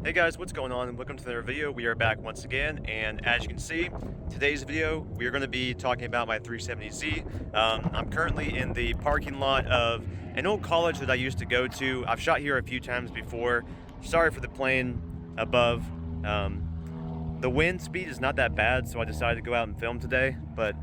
Hey guys, what's going on? And welcome to another video. We are back once again, and as you can see, today's video we are going to be talking about my 370Z. I'm currently in the parking lot of an old college that I used to go to. I've shot here a few times before. Sorry for the plane above. The wind speed is not that bad, so I decided to go out and film today, but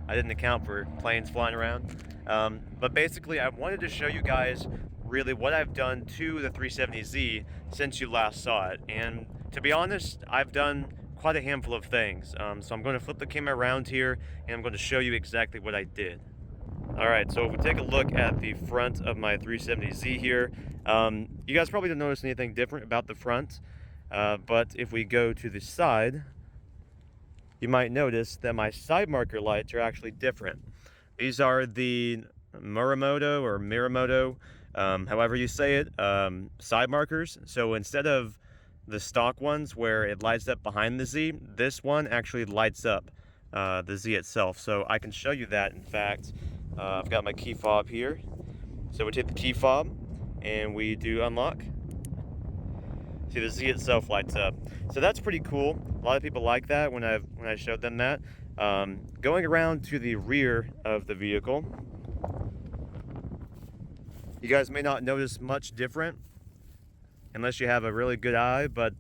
I didn't account for planes flying around. But basically, I wanted to show you guys really what I've done to the 370Z since you last saw it. And to be honest, I've done quite a handful of things. So I'm going to flip the camera around here and I'm going to show you exactly what I did. All right, so if we take a look at the front of my 370Z here, you guys probably don't notice anything different about the front. But if we go to the side, you might notice that my side marker lights are actually different. These are the Miramoto, however you say it, side markers. So instead of the stock ones where it lights up behind the Z, this one actually lights up the Z itself. So I can show you that. In fact, I've got my key fob here. So we take the key fob and we do unlock. See, the Z itself lights up. So that's pretty cool. A lot of people like that when I showed them that. Going around to the rear of the vehicle, you guys may not notice much different unless you have a really good eye, but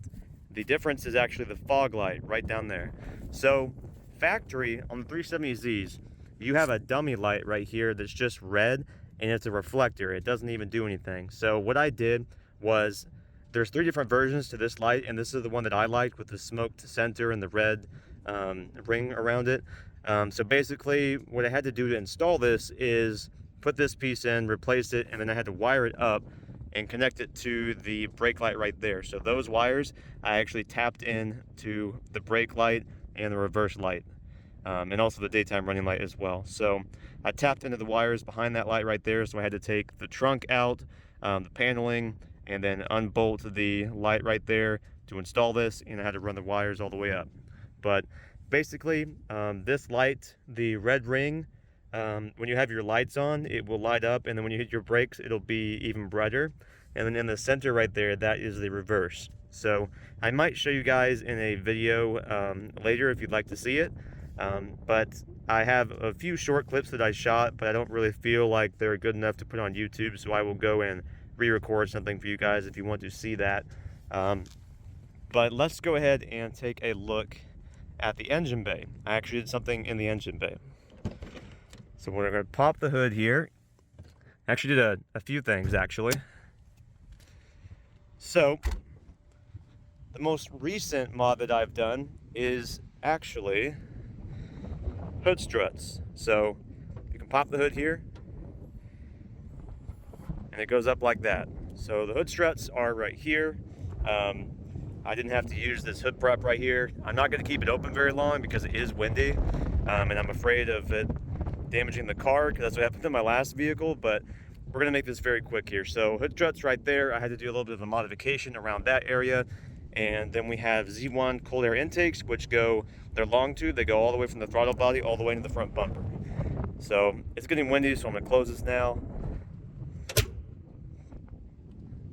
the difference is actually the fog light right down there. So factory on the 370Zs, you have a dummy light right here that's just red and it's a reflector. It doesn't even do anything. So what I did was, there's 3 different versions to this light, and this is the one that I liked with the smoked center and the red ring around it. So basically what I had to do to install this is put this piece in, replace it, and then I had to wire it up and connect it to the brake light right there. So those wires I actually tapped in to the brake light and the reverse light, and also the daytime running light as well. So I tapped into the wires behind that light right there, so I had to take the trunk out, the paneling, and then unbolt the light right there to install this, and I had to run the wires all the way up. But basically, this light, the red ring, when you have your lights on, it will light up, and then when you hit your brakes, it'll be even brighter. And then in the center right there, that is the reverse. So I might show you guys in a video later if you'd like to see it. But I have a few short clips that I shot, but I don't really feel like they're good enough to put on YouTube, so I will go and re-record something for you guys if you want to see that. But let's go ahead and take a look at the engine bay. I actually did something in the engine bay. So we're going to pop the hood here. I actually did a few things actually. So the most recent mod that I've done is actually hood struts. So you can pop the hood here and it goes up like that. So the hood struts are right here. I didn't have to use this hood prep right here. I'm not going to keep it open very long because it is windy, and I'm afraid of it damaging the car, because that's what happened to my last vehicle. But we're going to make this very quick here. So hood struts right there. I had to do a little bit of a modification around that area. And then we have Z1 cold air intakes, which they're long tube. They go all the way from the throttle body all the way into the front bumper. So it's getting windy, so I'm going to close this now.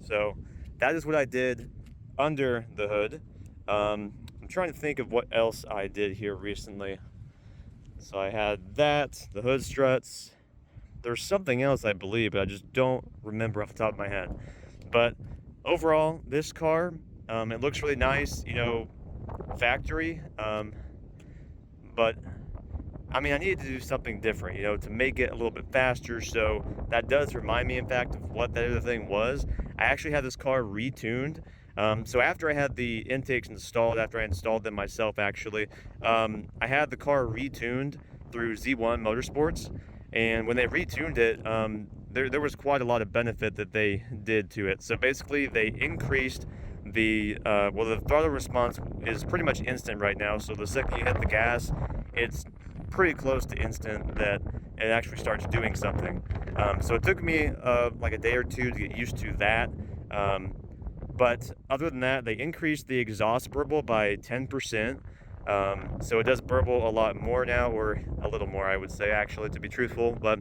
So that is what I did under the hood. I'm trying to think of what else I did here recently. So I had that, the hood struts. There's something else I believe, but I just don't remember off the top of my head. But overall, this car, it looks really nice, you know, factory. But I mean, I needed to do something different, you know, to make it a little bit faster. So that does remind me, in fact, of what that other thing was. I actually had this car retuned. So after I had the intakes installed, after I installed them myself, actually, I had the car retuned through Z1 Motorsports. And when they retuned it, there was quite a lot of benefit that they did to it. So basically, they increased the throttle response is pretty much instant right now. So the second you hit the gas, it's pretty close to instant that it actually starts doing something. So it took me like a day or two to get used to that. But other than that, they increased the exhaust burble by 10%. So it does burble a lot more now, or a little more, I would say, actually, to be truthful. But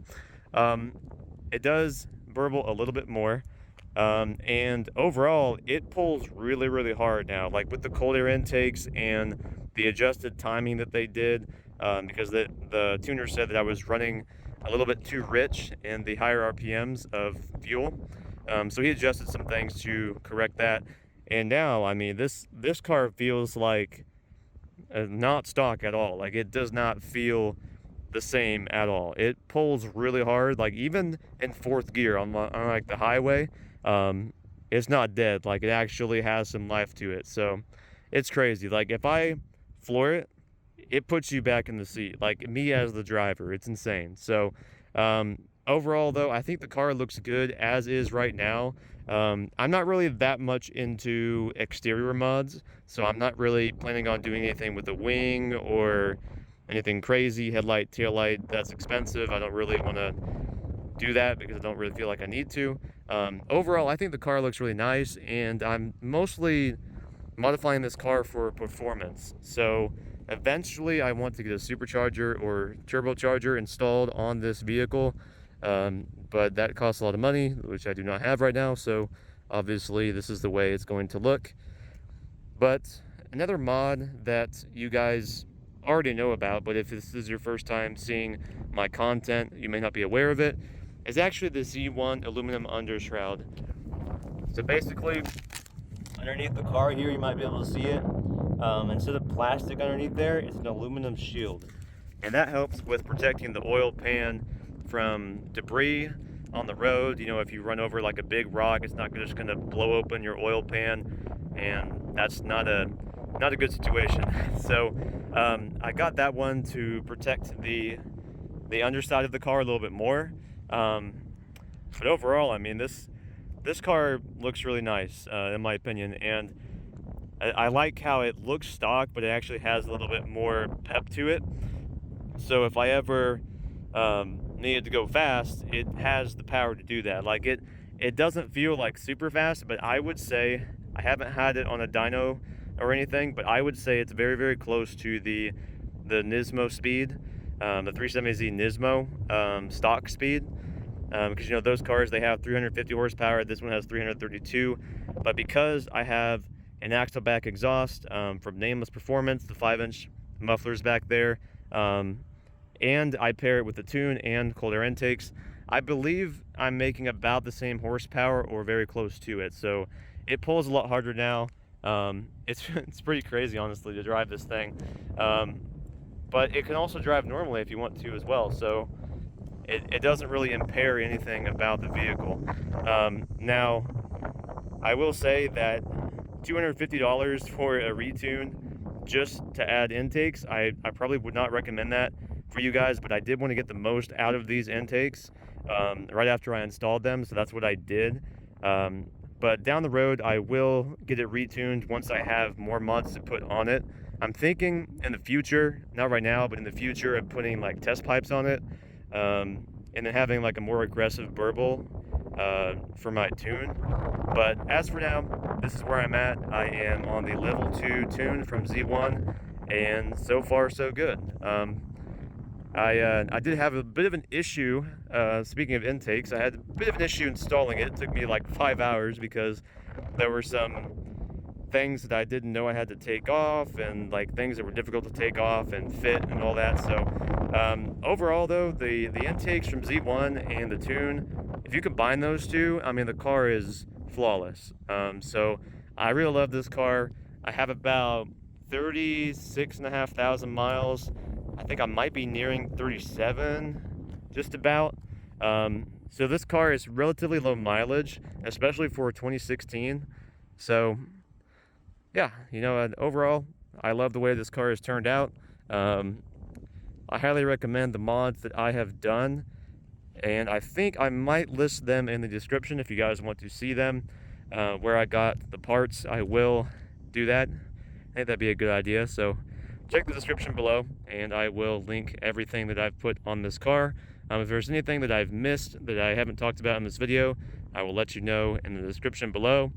it does burble a little bit more. And overall, it pulls really, really hard now, like with the cold air intakes and the adjusted timing that they did, because the tuner said that I was running a little bit too rich in the higher RPMs of fuel. So he adjusted some things to correct that. And now, I mean, this car feels like not stock at all. Like, it does not feel the same at all. It pulls really hard, like even in fourth gear on like the highway. It's not dead. Like, it actually has some life to it. So it's crazy. Like, if I floor it, it puts you back in the seat. Like, me as the driver, it's insane. So overall, though, I think the car looks good as is right now. I'm not really that much into exterior mods, so I'm not really planning on doing anything with the wing or anything crazy, headlight, tail light. That's expensive. I don't really want to do that because I don't really feel like I need to. Overall, I think the car looks really nice, and I'm mostly modifying this car for performance. So eventually I want to get a supercharger or turbocharger installed on this vehicle, but that costs a lot of money, which I do not have right now. So obviously this is the way it's going to look. But another mod that you guys already know about, but if this is your first time seeing my content, you may not be aware of it, is actually the Z1 aluminum undershroud. So basically, underneath the car here, you might be able to see it. Instead of plastic underneath there, it's an aluminum shield. And that helps with protecting the oil pan from debris on the road. You know, if you run over like a big rock, it's not just gonna blow open your oil pan, and that's not a good situation. So I got that one to protect the underside of the car a little bit more. But overall, I mean, this car looks really nice, in my opinion, and I like how it looks stock, but it actually has a little bit more pep to it. So if I ever needed to go fast, it has the power to do that. Like, it doesn't feel like super fast, but I would say, I haven't had it on a dyno or anything, but I would say it's very, very close to the Nismo speed, the 370Z Nismo stock speed. Because, you know, those cars, they have 350 horsepower. This one has 332. But because I have an axle back exhaust from Nameless Performance, the 5-inch mufflers back there, and I pair it with the tune and cold air intakes, I believe I'm making about the same horsepower or very close to it. So it pulls a lot harder now. It's pretty crazy, honestly, to drive this thing. But it can also drive normally if you want to as well. So it doesn't really impair anything about the vehicle. Now, I will say that $250 for a retune just to add intakes, I probably would not recommend that for you guys, but I did want to get the most out of these intakes right after I installed them, so that's what I did. But down the road, I will get it retuned once I have more mods to put on it. I'm thinking in the future, not right now, but in the future, of putting like test pipes on it, and then having like a more aggressive burble for my tune. But as for now, this is where I'm at. I am on the level 2 tune from Z1, and so far so good. I did have a bit of an issue, speaking of intakes, I had a bit of an issue installing it. It took me like 5 hours because there were some things that I didn't know I had to take off, and like things that were difficult to take off and fit and all that. So overall though, the intakes from Z1 and the tune, if you combine those two, I mean, the car is flawless. So I really love this car. I have about 36,500 miles. I think I might be nearing 37, just about. So this car is relatively low mileage, especially for 2016. So yeah, you know, overall, I love the way this car has turned out. I highly recommend the mods that I have done, and I think I might list them in the description if you guys want to see them. Where I got the parts, I will do that. I think that'd be a good idea. So check the description below, and I will link everything that I've put on this car. If there's anything that I've missed that I haven't talked about in this video, I will let you know in the description below.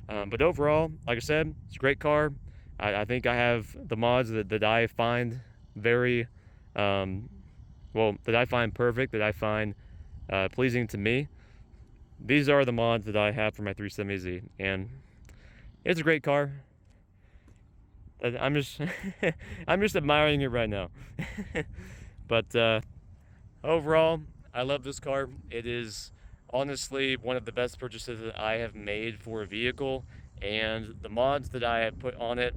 But overall, like I said, it's a great car. I think I have the mods that I find very, well, that I find perfect, that I find pleasing to me. these are the mods that I have for my 370Z, and it's a great car. I'm just I'm just admiring it right now. But overall, I love this car. It is honestly one of the best purchases that I have made for a vehicle, and the mods that I have put on it,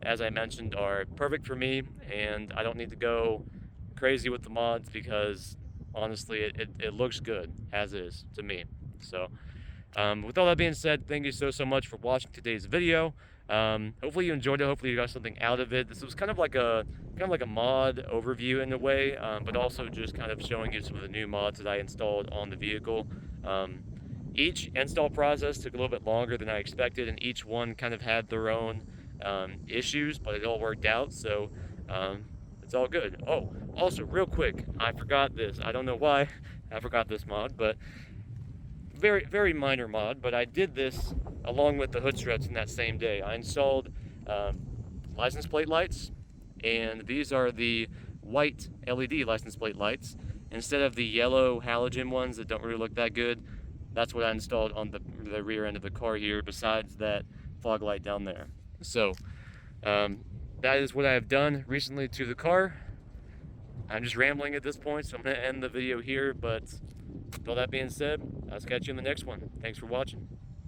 as I mentioned, are perfect for me, and I don't need to go crazy with the mods because honestly it looks good as is to me. So with all that being said, thank you so much for watching today's video. Hopefully you enjoyed it. Hopefully you got something out of it. This was kind of like a mod overview in a way, but also just kind of showing you some of the new mods that I installed on the vehicle. Each install process took a little bit longer than I expected, and each one kind of had their own issues, but it all worked out. So it's all good. Oh, also real quick, I forgot this. I don't know why I forgot this mod, but very minor mod, but I did this along with the hood struts in that same day. I installed license plate lights, and these are the white LED license plate lights instead of the yellow halogen ones that don't really look that good. That's what I installed on the rear end of the car here, besides that fog light down there. So that is what I have done recently to the car. I'm just rambling at this point, so I'm going to end the video here, but with all that being said, I'll catch you in the next one. Thanks for watching.